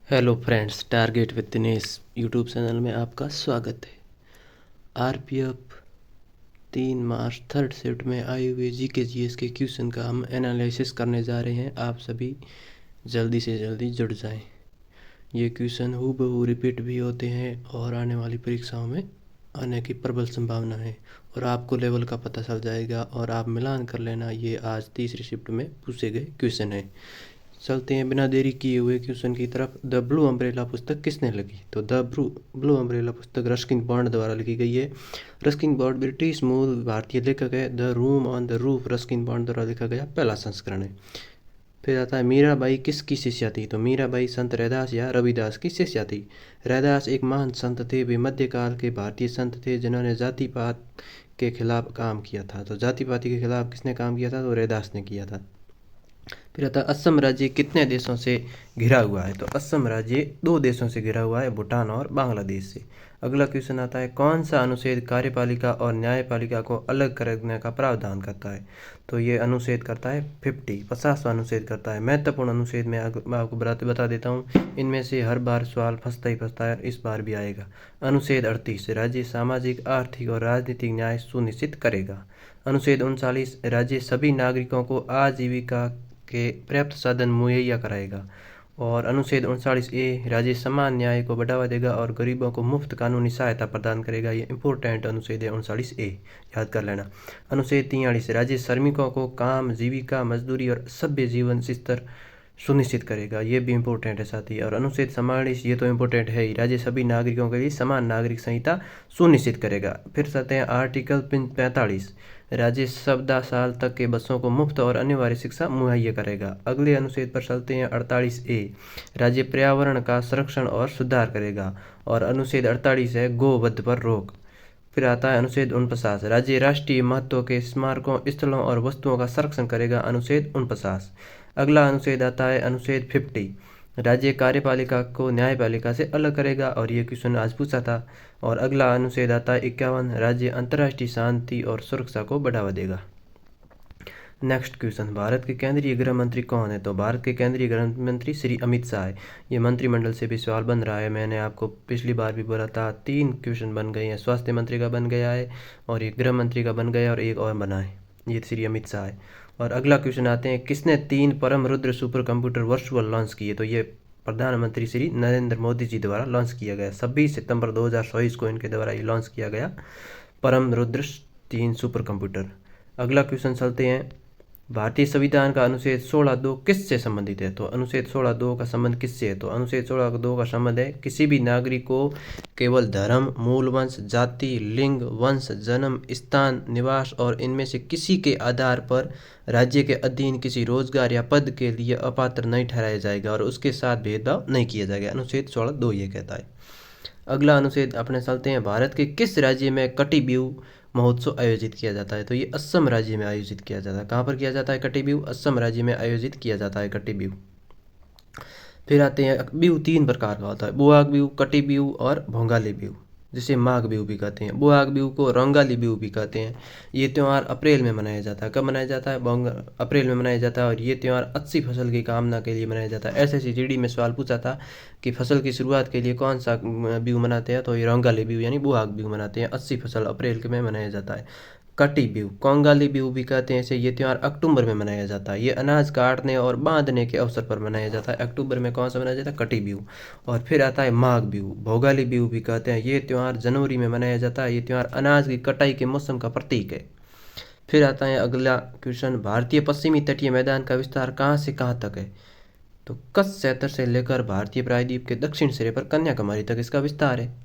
Hello friends, target with Dinesh YouTube channel में आपका स्वागत है। आरपीएफ 3 मार्च थर्ड शिफ्ट में आए हुए जीके जीएस के क्वेश्चन का हम एनालिसिस करने जा रहे हैं। आप सभी जल्दी से जल्दी जुड़ जाएं। ये क्वेश्चन हूबहू रिपीट भी होते हैं और आने वाली परीक्षाओं में आने की प्रबल संभावना है और आपको लेवल का पता चल जाएगा और आप मिलान कर लेना। ये आज तीसरी शिफ्ट में पूछे गए क्वेश्चन है। चलते हैं बिना देरी किए हुए क्वेश्चन की तरफ। द ब्लू अम्ब्रेला पुस्तक किसने लिखी? तो द ब्लू अम्ब्रेला पुस्तक रस्किन बॉन्ड द्वारा लिखी गई है। रस्किन बॉन्ड ब्रिटिश मूल भारतीय लेखक है। The room on the roof Ruskin bond द्वारा लिखा गया पहला संस्करण है। फिर आता है मीराबाई किसकी शिष्या थी? तो मीराबाई संत रैदास या रविदास की शिष्या थी। रैदास एक महान संत थे। वे मध्यकाल के भारतीय संत थे जिन्होंने जाति पात के खिलाफ काम किया था। तो जाति पाति के खिलाफ किसने काम किया था? तो रैदास ने किया था। फिर आता है असम राज्य कितने देशों से घिरा हुआ है? तो असम राज्य 2 देशों से घिरा हुआ है, भूटान और बांग्लादेश से। अगला क्वेश्चन आता है कौन सा अनुच्छेद कार्यपालिका और न्यायपालिका को अलग करने का प्रावधान करता है? तो ये अनुच्छेद करता है 50वां अनुच्छेद करता है। महत्वपूर्ण अनुच्छेद मैं आपको बता देता हूँ। इनमें से हर बार सवाल फंसता ही फंसता है, इस बार भी आएगा। अनुच्छेद 38 राज्य सामाजिक आर्थिक और राजनीतिक न्याय सुनिश्चित करेगा। अनुच्छेद 39 राज्य सभी नागरिकों को आजीविका के पर्याप्त साधन मुहैया कराएगा। और अनुच्छेद 39A राज्य समान न्याय को बढ़ावा देगा और गरीबों को मुफ्त कानूनी सहायता प्रदान करेगा। ये इंपॉर्टेंट अनुच्छेद है 39A, याद कर लेना। अनुच्छेद 43 राज्य श्रमिकों को काम, जीविका, मजदूरी और सभ्य जीवन स्तर सुनिश्चित करेगा। ये भी इम्पोर्टेंट है साथ ही। और अनुच्छेद 44 ये तो इम्पोर्टेंट है ही, राज्य सभी नागरिकों के लिए समान नागरिक संहिता सुनिश्चित करेगा। फिर चलते हैं आर्टिकल 45 राज्य 14 साल तक के बच्चों को मुफ्त और अनिवार्य शिक्षा मुहैया करेगा। अगले अनुच्छेद पर चलते हैं 48A राज्य पर्यावरण का संरक्षण और सुधार करेगा। और अनुच्छेद 48 है गोवध पर रोक। फिर आता है अनुच्छेद 49 राज्य राष्ट्रीय महत्व के स्मारकों, स्थलों और वस्तुओं का संरक्षण करेगा। अनुच्छेद 49। अगला अनुच्छेद आता है अनुच्छेद 50 राज्य कार्यपालिका को न्यायपालिका से अलग करेगा और ये क्वेश्चन आज पूछा था। और अगला अनुच्छेद आता है 51 राज्य अंतर्राष्ट्रीय शांति और सुरक्षा को बढ़ावा देगा। नेक्स्ट क्वेश्चन, भारत के केंद्रीय गृह मंत्री कौन है? तो भारत के केंद्रीय गृह मंत्री श्री अमित शाह है। ये मंत्रिमंडल से भी सवाल बन रहा है। मैंने आपको पिछली बार भी बोला था 3 क्वेश्चन बन गए हैं। स्वास्थ्य मंत्री का बन गया है और एक गृह मंत्री का बन गया और एक और बना है, ये श्री अमित शाह है। और अगला क्वेश्चन आते हैं किसने 3 परम Rudra super computer virtual launch किए? तो ये प्रधानमंत्री श्री नरेंद्र मोदी जी द्वारा लॉन्च किया गया। 26 सितंबर 2024 को इनके द्वारा ये लॉन्च किया गया परम रुद्र 3 सुपर कंप्यूटर। अगला क्वेश्चन चलते हैं, भारतीय संविधान का अनुच्छेद 16(2) किससे संबंधित है? तो अनुच्छेद 16(2) का संबंध किससे है? तो अनुच्छेद 16(2) का संबंध है किसी भी नागरिक को केवल धर्म, मूल वंश, जाति, लिंग, वंश, जन्म स्थान, निवास और इनमें से किसी के आधार पर राज्य के अधीन किसी रोजगार या पद के लिए अपात्र नहीं ठहराया जाएगा और उसके साथ भेदभाव नहीं किया जाएगा। अनुच्छेद 16(2) ये कहता है। अगला अनुच्छेद अपने चलते हैं, भारत के किस राज्य में कटी बिहू महोत्सव आयोजित किया जाता है? तो ये असम राज्य में आयोजित किया जाता है। कहाँ पर किया जाता है कटी बिहू? असम राज्य में आयोजित किया जाता है कटी बिहू। फिर आते हैं, बिहू 3 प्रकार का होता है, बुआग बिहू, कटी बिहू और भोगाली बिहू, जिसे माघ बिहू भी कहते हैं। बुआग बिहू को रंगाली बिहू भी कहते हैं। ये त्यौहार अप्रैल में मनाया जाता है। कब मनाया जाता है? अप्रैल में मनाया जाता है और ये त्यौहार अच्छी फसल की कामना के लिए मनाया जाता है। एसएससी जीडी में सवाल पूछा था कि फसल की शुरुआत के लिए कौन सा बिहू मनाते हैं? तो ये रंगाली बिहू यानी बुआग बिहू मनाते हैं। अच्छी फसल अप्रैल के में मनाया जाता है। कटी बिहू, कोंगाली बिहू भी कहते हैं इसे, ये त्यौहार अक्टूबर में मनाया जाता है। ये अनाज काटने और बांधने के अवसर पर मनाया जाता है। अक्टूबर में कौन सा मनाया जाता है? कटी बिहू। और फिर आता है माघ बिहू, भोगाली बिहू भी कहते हैं। ये त्यौहार जनवरी में मनाया जाता है। ये त्यौहार अनाज की कटाई के मौसम का प्रतीक है। फिर आता है अगला क्वेश्चन, भारतीय पश्चिमी तटीय मैदान का विस्तार कहाँ से कहाँ तक है? तो कच्छ क्षेत्र से लेकर भारतीय प्रायद्वीप के दक्षिण सिरे पर कन्याकुमारी तक इसका विस्तार है।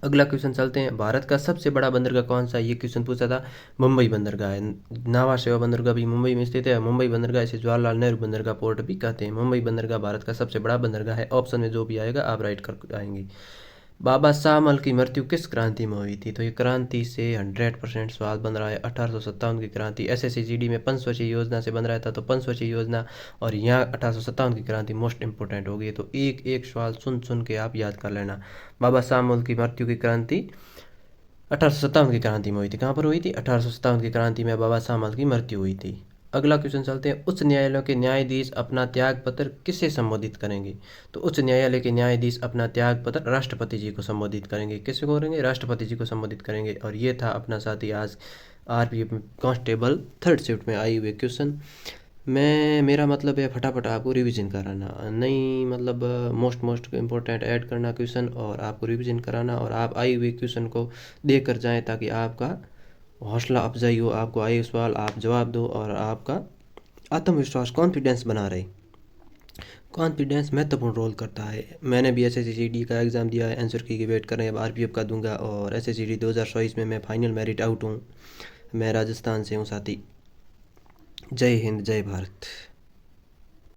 अगला क्वेश्चन चलते हैं, भारत का सबसे बड़ा बंदरगाह कौन सा है? ये क्वेश्चन पूछा था। मुंबई बंदरगाह है। नावा शेवा बंदरगाह भी मुंबई में स्थित है। मुंबई बंदरगाह इसे जवाहरलाल नेहरू बंदरगाह पोर्ट भी कहते हैं। मुंबई बंदरगाह भारत का सबसे बड़ा बंदरगाह है। ऑप्शन में जो भी आएगा आप राइट कर आएंगे। बाबा शाहमल की मृत्यु किस क्रांति में हुई थी? तो ये क्रांति से 100% सवाल बन रहा है। 1857 की क्रांति। एसएससी जीडी में पंचवची योजना से बन रहा था, तो पंचवची योजना और यहाँ 1857 की क्रांति मोस्ट इंपोर्टेंट होगी। तो एक एक सवाल सुन सुन के आप याद कर लेना। बाबा शाहमल की मृत्यु की क्रांति 1857 की क्रांति में हुई थी। कहाँ पर हुई थी? 1857 की क्रांति में बाबा शाहमल की मृत्यु हुई थी। अगला क्वेश्चन चलते हैं, उच्च न्यायालय के न्यायाधीश अपना त्यागपत्र किसे संबोधित करेंगे? तो उच्च न्यायालय के न्यायाधीश अपना त्यागपत्र राष्ट्रपति जी को संबोधित करेंगे। किसे को करेंगे? राष्ट्रपति जी को संबोधित करेंगे। और ये था अपना साथी आज आरपीएफ कांस्टेबल थर्ड शिफ्ट में आई हुए क्वेश्चन। मेरा मतलब है फटाफट आपको रिवीजन कराना, नहीं मतलब मोस्ट इम्पोर्टेंट ऐड करना क्वेश्चन और आपको रिवीजन कराना, और आप आई हुए क्वेश्चन को देख कर जाएँ ताकि आपका हौसला अफजाई हो, आपको आए सवाल आप जवाब दो और आपका आत्मविश्वास कॉन्फिडेंस बना रहे। कॉन्फिडेंस महत्वपूर्ण रोल करता है। मैंने भी SSCD का एग्ज़ाम दिया है, आंसर की वेट कर रहे हैं, अब आरपीएफ का दूंगा। और SSCD 2024 में मैं फाइनल मेरिट आउट हूँ। मैं राजस्थान से हूँ साथी। जय हिंद, जय भारत।